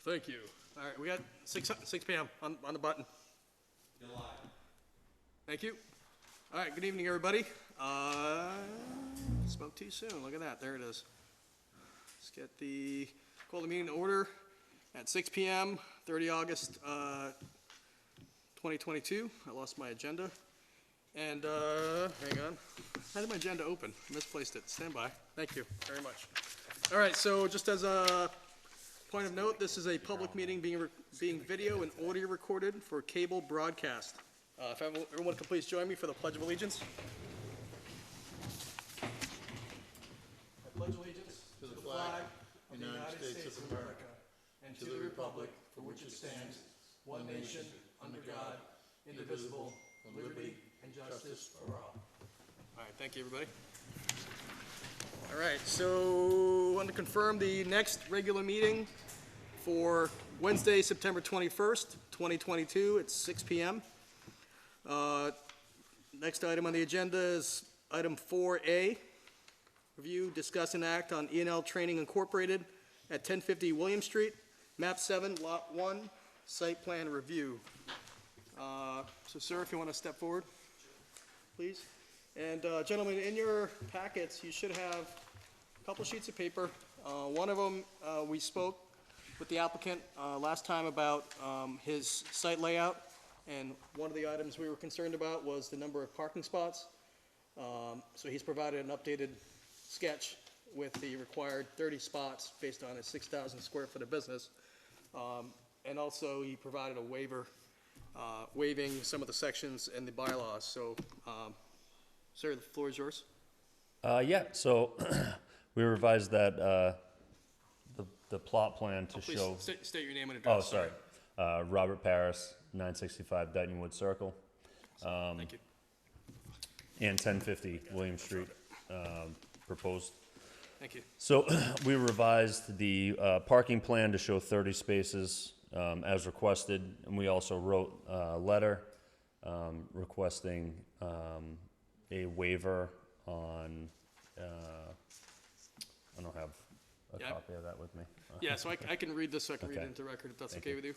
Thank you. All right, we got 6 p.m. on the button. You're live. Thank you. All right, good evening, everybody. Spoke too soon. Look at that. There it is. Let's call the meeting to order at 6 p.m., 30 August 2022. I lost my agenda. And hang on. How did my agenda open? I misplaced it. Stand by. Thank you very much. All right, so just as a point of note, this is a public meeting being video and audio recorded for cable broadcast. If everyone could please join me for the Pledge of Allegiance. I pledge allegiance To the flag of the United States of America and to the republic for which it stands, one nation, under God, indivisible, with liberty and justice for all. All right, thank you, everybody. All right, so I want to confirm the next regular meeting for Wednesday, September 21st, 2022 at 6 p.m. Next item on the agenda is item 4A, review, discuss, and act on E&L Training Incorporated at 1050 William Street, map 7, lot 1, site plan review. So sir, if you want to step forward, please. And gentlemen, in your packets, you should have a couple sheets of paper. One of them, we spoke with the applicant last time about his site layout, and one of the items we were concerned about was the number of parking spots. So he's provided an updated sketch with the required 30 spots based on a 6,000 square foot of business. And also he provided a waiver, waiving some of the sections in the bylaws. So, sir, the floor is yours. Yeah, so we revised that, the plot plan to Please show. state your name and Oh, address. sorry. Robert Paris, 965 Dightonwood Circle, Thank you. and 1050 William Street, proposed. Thank you. So we revised the parking plan to show 30 spaces as requested, and we also wrote a letter requesting a waiver on, I don't have a Yeah. copy of that with me. Yeah, so I can read this, so I can read it Okay. into record if that's Thank okay with you.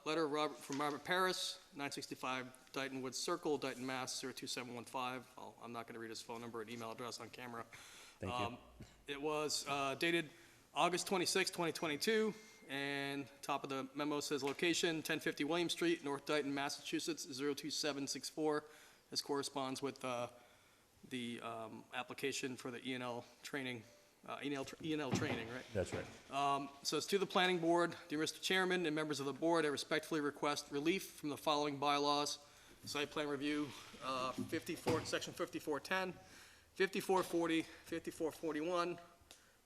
Letter from Robert Paris, 965 Dightonwood Circle, Dighton, Mass. 02715. I'm not going to read his phone number and email address on camera. Thank you. It was dated August 26, 2022, and top of the memo says location 1050 William Street, North Dighton, Massachusetts 02764. This corresponds with the application for the E&L training, E&L training, right? That's right. So it's to the planning board. Dear Mr. Chairman and members of the board, I respectfully request relief from the following bylaws. Site plan review, section 5410, 5440, 5441,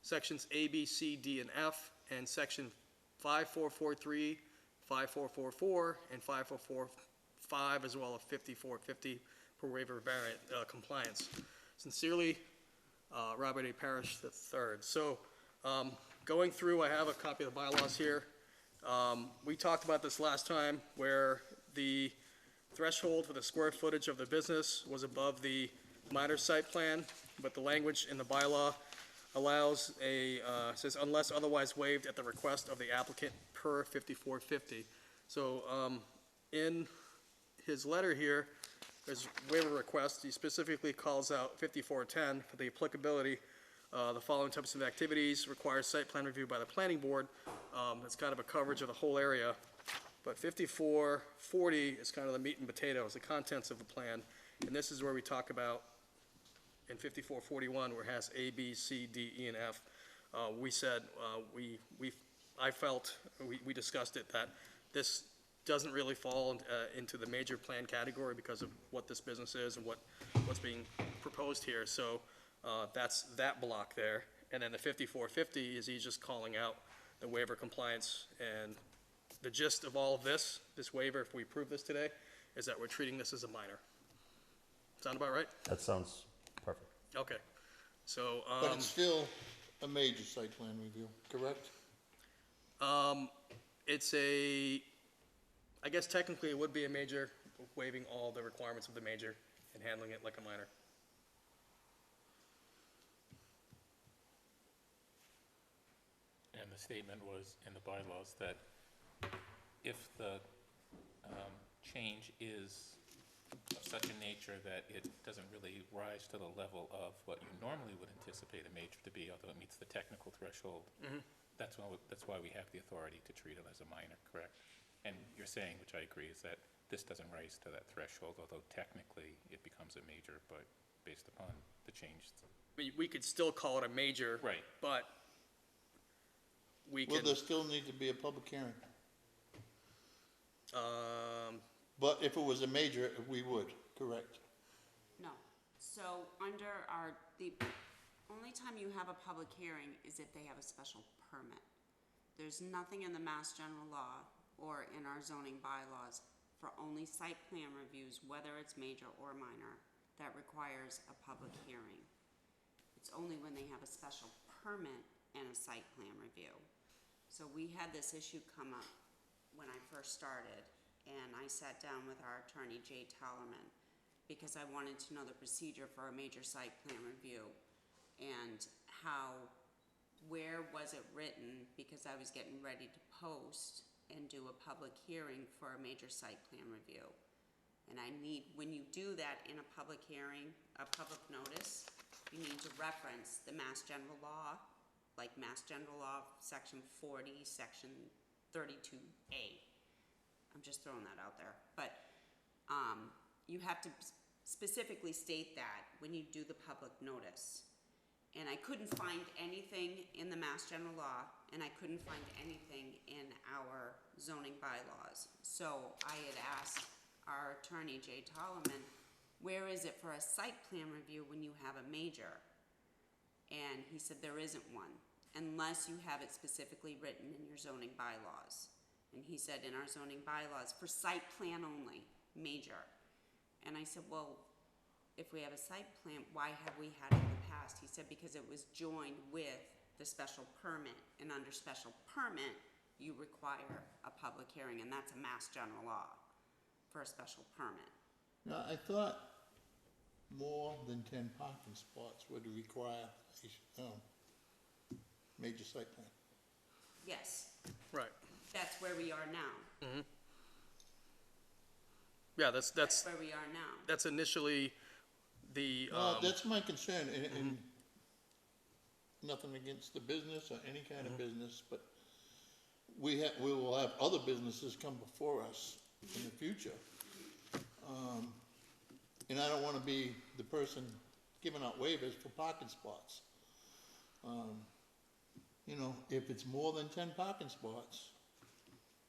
sections A, B, C, D, and F, and section 5443, 5444, and 5445, as well as 5450 for waiver variant compliance. Sincerely, Robert A. Parrish III. So, going through, I have a copy of the bylaws here. We talked about this last time, where the threshold for the square footage of the business was above the minor site plan, but the language in the bylaw allows says unless otherwise waived at the request of the applicant per 5450. So, in his letter here, his waiver request, he specifically calls out 5410 for the applicability. The following types of activities require site plan review by the planning board. It's kind of a coverage of the whole area. But 5440 is kind of the meat and potatoes, the contents of the plan. And this is where we talk about, in 5441, where it has A, B, C, D, E, and F. We said, I felt, we discussed it, that this doesn't really fall into the major plan category because of what this business is and what's being proposed here. So that's that block there. And then the 5450 is he's just calling out the waiver compliance. And the gist of all of this waiver, if we approve this today, is that we're treating this as a minor. Sound about right? That sounds perfect. Okay. So, But it's still a major site plan review, correct? it's I guess technically it would be a major, waiving all the requirements of the major and handling it like a minor. And the statement was in the bylaws that if the change is of such a nature that it doesn't really rise to the level of what you normally would anticipate a major to be, although it meets the technical threshold, that's why we have the authority to treat it as a minor, correct? And you're saying, which I agree, is that this doesn't rise to that threshold, although technically it becomes a major, but based upon the change. We could still call it a major. Right. But we Will can, there still need to be a public hearing? But if it was a major, we would, correct? No. So under the only time you have a public hearing is if they have a special permit. There's nothing in the Mass General Law or in our zoning bylaws for only site plan reviews, whether it's major or minor, that requires a public hearing. It's only when they have a special permit and a site plan review. So we had this issue come up when I first started, and I sat down with our attorney, Jay Tallerman, because I wanted to know the procedure for a major site plan review and where was it written, because I was getting ready to post and do a public hearing for a major site plan review. And when you do that in a public hearing, a public notice, you need to reference the Mass General Law, like Mass General Law, Section 40, Section 32A. I'm just throwing that out there. But you have to specifically state that when you do the public notice. And I couldn't find anything in the Mass General Law, and I couldn't find anything in our zoning bylaws. So I had asked our attorney, Jay Tallerman, where is it for a site plan review when you have a major? And he said there isn't one, unless you have it specifically written in your zoning bylaws. And he said in our zoning bylaws, for site plan only, major. And I said, well, if we have a site plan, why have we had it in the past? He said, because it was joined with the special permit, and under special permit, you require a public hearing, and that's a Mass General Law for a special permit. Now, I thought more than 10 parking spots would require a major site plan. Yes, right. that's where we are now. Yeah, That's that's where we are now. that's initially the, Well, that's my concern, and nothing against the business or any kind of business, but we will have other businesses come before us in the future. And I don't wanna be the person giving out waivers for parking spots. You know, if it's more than 10 parking spots,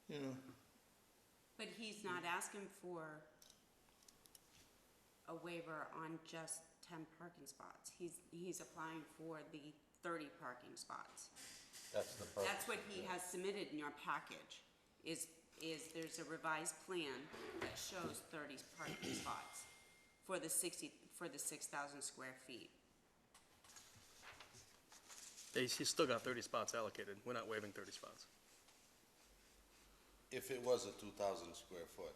you know, But he's not asking for a waiver on just 10 parking spots. He's applying for the 30 parking spots. That's the purpose. That's what he has submitted in your package, is there's a revised plan that shows 30 parking spots for the 6,000 square feet. he's still got 30 spots allocated. We're not waiving 30 spots. If it was a 2,000 square foot,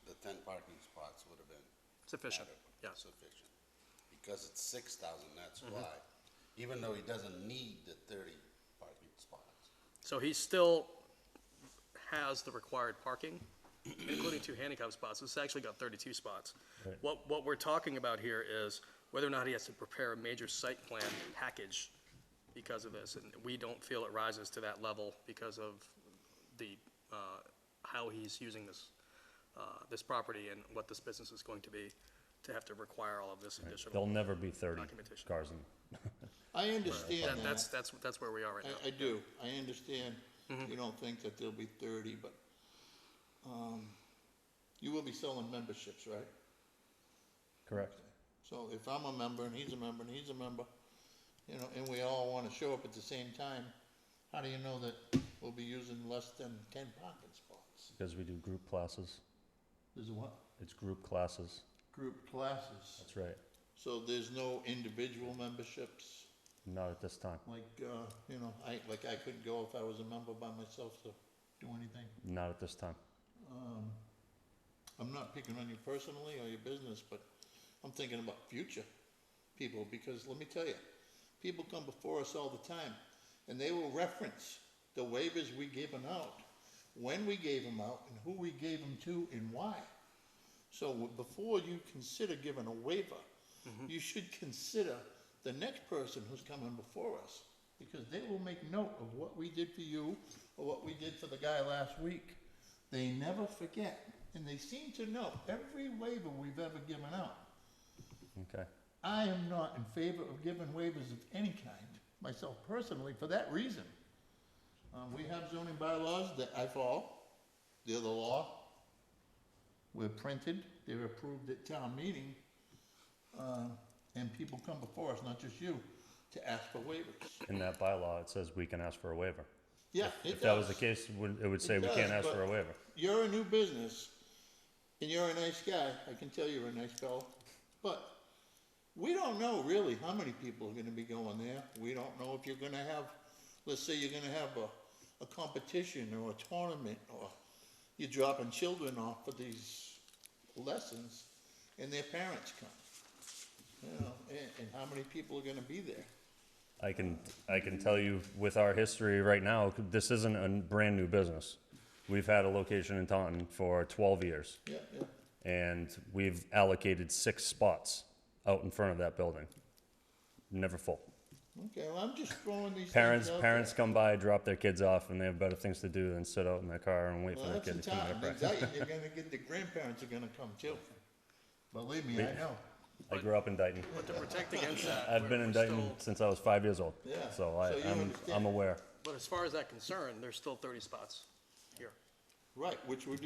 the 10 parking spots would have been Sufficient, adequate, yes. sufficient. Because it's 6,000, that's why, even though he doesn't need the 30 parking spots. So he still has the required parking, including 2 handicap spots. It's actually got 32 spots. Right. What we're talking about here is whether or not he has to prepare a major site plan package because of this. And we don't feel it rises to that level because of the, how he's using this property and what this business is going to be, to have to require all of this additional. There'll never be 30 Documentation. cars in. I understand that. That's where we are right now. I do, I understand, you don't think that there'll be 30, but, you will be selling memberships, right? Correct. So if I'm a member and he's a member and he's a member, you know, and we all wanna show up at the same time, how do you know that we'll be using less than 10 parking spots? Because we do group classes. There's what? It's group classes. Group classes. That's right. So there's no individual memberships, Not at this time. like, you know, I couldn't go if I was a member by myself to do anything. Not at this time. I'm not picking on you personally or your business, but I'm thinking about future people, because let me tell you, people come before us all the time, and they will reference the waivers we given out, when we gave them out, and who we gave them to and why. So before you consider giving a waiver, you should consider the next person who's coming before us, because they will make note of what we did for you or what we did for the guy last week. They never forget, and they seem to know every waiver we've ever given out. Okay. I am not in favor of giving waivers of any kind, myself personally, for that reason. We have zoning bylaws that I follow. They're the law. We're printed, they're approved at town meeting. And people come before us, not just you, to ask for waivers. In that bylaw, it says we can ask for a waiver. Yeah, it If that was the does. case, it would say It we can't does, ask for a but waiver. You're a new business, and you're a nice guy. I can tell you're a nice fellow. But we don't know really how many people are gonna be going there. We don't know if you're gonna have, let's say you're gonna have a competition or a tournament, or you're dropping children off for these lessons, and their parents come. You know, and how many people are gonna be there? I can tell you with our history right now, this isn't a brand new business. We've had a location in Taunton for 12 years, Yeah, yeah. and we've allocated 6 spots out in front of that building. Never full. Okay, well, I'm just throwing these Parents, things out parents there. come by, drop their kids off, and they have better things to do than sit out in their car and wait Well, for their that's in kid to come to town, practice. exactly. You're gonna get, the grandparents are gonna come too. Believe me, I know. I grew up in Dayton. But to protect against that. I've been in we're Dayton still- since I was 5 years old. Yeah, So so you I'm understand. aware. But as far as that concerned, there's still 30 spots here. Right, which would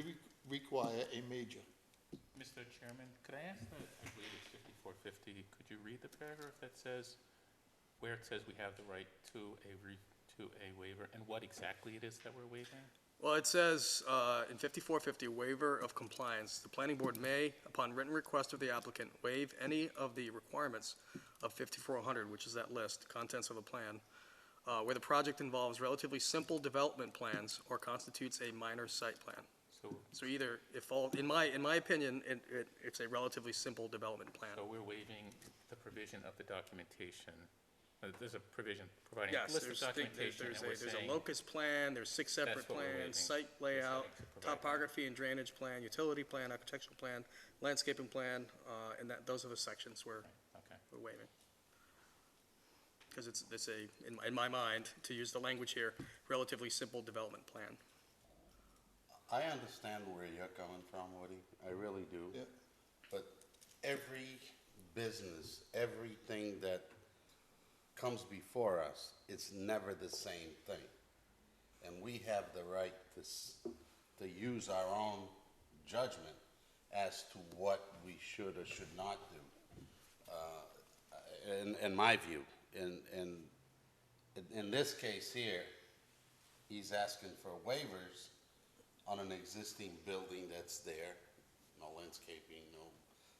require a major. Mr. Chairman, could I ask that, I believe it's 5450, could you read the paragraph that says, where it says we have the right to a waiver, and what exactly it is that we're waiving? Well, it says in 5450, waiver of compliance. The planning board may, upon written request of the applicant, waive any of the requirements of 5400, which is that list, contents of the plan, where the project involves relatively simple development plans or constitutes a minor site plan. So either, in my opinion, it's a relatively simple development plan. So we're waiving the provision of the documentation. There's a provision providing a Yes, list of there's documentation, and we're a saying, locus plan, there's 6 separate That's what we're waiving. plans, site We're saying layout, to provide that. topography and drainage plan, utility plan, architectural plan, landscaping plan, and those are the sections we're okay. waiving. Because it's in my mind, to use the language here, relatively simple development plan. I understand where you're coming from, Woody, I really do. Yeah. But every business, everything that comes before us, it's never the same thing. And we have the right to use our own judgment as to what we should or should not do. In my view, in this case here, he's asking for waivers on an existing building that's there, no landscaping,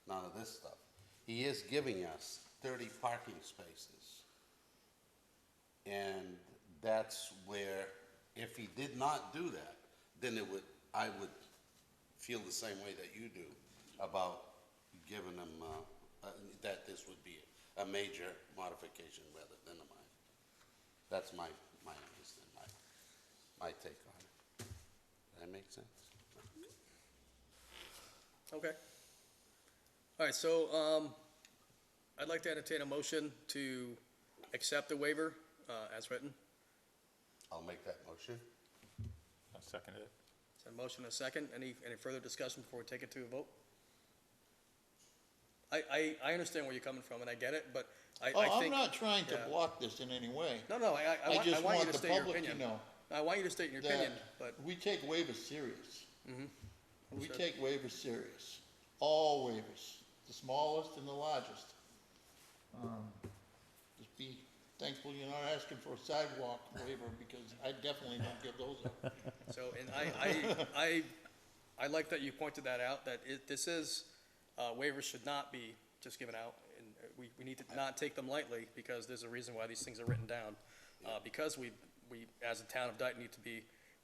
none of this stuff. He is giving us 30 parking spaces. And that's where, if he did not do that, then I would feel the same way that you do about giving him, that this would be a major modification rather than a minor. That's my understanding, my take on it. That makes sense? Okay. All right, so I'd like to entertain a motion to accept the waiver as written. I'll make that motion. I'll second it. So a motion and a second. Any further discussion before we take it to a vote? I understand where you're coming from, and I get it, but I Oh, I'm think. not trying to yeah. block this in any way. No, I I just want you want to the state your public to opinion. know I want you to state your opinion, that but, we take waivers serious. We Understood. take waivers serious. All waivers, the smallest and the largest. Just be thankful you're not asking for a sidewalk waiver, because I definitely don't give those up. so, and I like that you pointed that out, that this is, waivers should not be just given out, and we need to not take them lightly, because there's a reason why these things are written down. Because we, as a town of Dayton, need to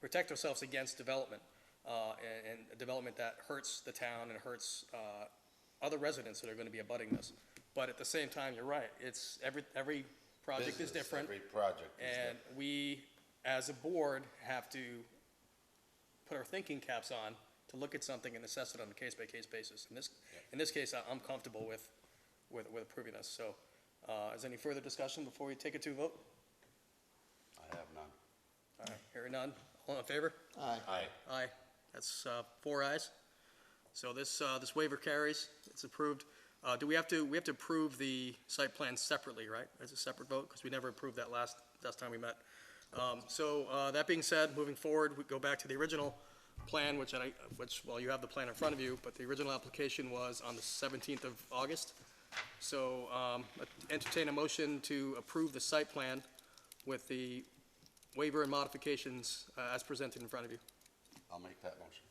protect ourselves against development, and development that hurts the town and hurts, other residents that are gonna be abutting this. But at the same time, you're right, it's every project is business. different. Every project is And different. we, as a board, have to put our thinking caps on to look at something and assess it on a case-by-case basis. In this case, I'm comfortable with approving this. So, is there any further discussion before we take it to a vote? I have none. All right, hearing none. All in favor? Aye. Aye. Aye. That's 4 ayes. So this waiver carries. It's approved. Do we have to approve the site plan separately, right? As a separate vote? Because we never approved that last time we met. So that being said, moving forward, we go back to the original plan, which, well, you have the plan in front of you, but the original application was on the 17th of August. So entertain a motion to approve the site plan with the waiver and modifications as presented in front of you. I'll make that motion.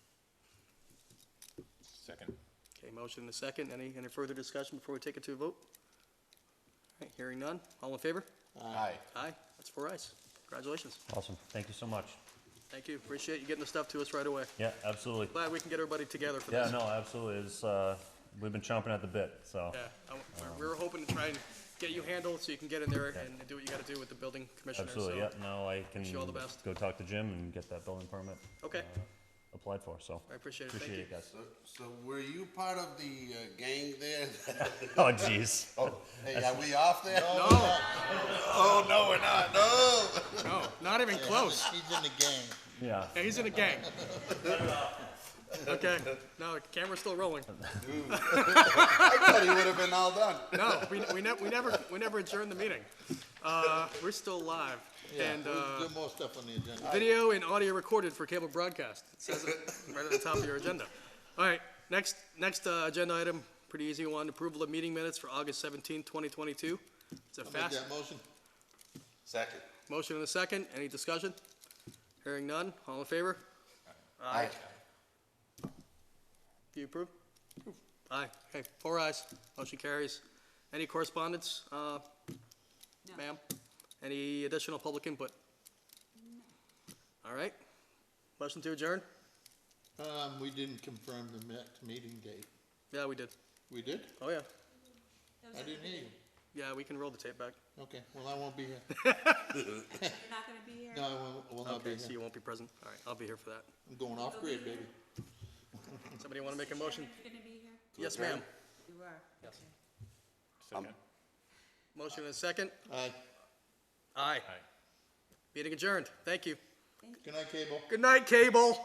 Second. Okay, motion and a second. Any further discussion before we take it to a vote? All right, hearing none. All in favor? Aye. Aye. That's 4 ayes. Congratulations. Awesome. Thank you so much. Thank you. Appreciate you getting the stuff to us right away. Yeah, absolutely. Glad we can get everybody together for Yeah, this. no, absolutely. It's, we've been chomping at the bit, so. Yeah, we were hoping to try and get you handled so you can get in there and do what you gotta do with the building commissioner. Absolutely, So yeah. No, I can wish you all the best. go talk to Jim and get that building permit. Okay. Applied for, so. I appreciate it. Thank Appreciate you. it, guys. So were you part of the gang there? Oh, jeez. Oh, hey, are we off there? No, Oh, no, we're not. No. no, not even close. He's in the gang. Yeah. Yeah, he's in a gang. Okay, no, the camera's still rolling. I thought he would have been all done. No, we never adjourned the meeting. We're still live. Yeah, And, we'll do more stuff on the agenda. video and audio recorded for cable broadcast. It says it right at the top of your agenda. All right, next agenda item, pretty easy one, approval of meeting minutes for August 17, 2022. It's a I'll make fast that motion. Second. motion and a second. Any discussion? Hearing none. All in favor? Aye. Do you approve? Aye. Okay, 4 ayes. Motion carries. Any correspondence, ma'am? Any additional public input? All right. Motion to adjourn? We didn't confirm the next meeting date. Yeah, we did. We did? Oh, yeah. I didn't hear you. Yeah, we can roll the tape back. Okay, well, I won't be here. You're not gonna be here? No, I will not be Okay, so here. you won't be present? All right, I'll be here for that. I'm going off grid, baby. Somebody want to make a motion? You're gonna be here? Yes, ma'am. You are? Yes. Second. Motion and a second? Aye. Aye. Aye. Meeting adjourned. Thank you. Good night, Cable. Good night, Cable.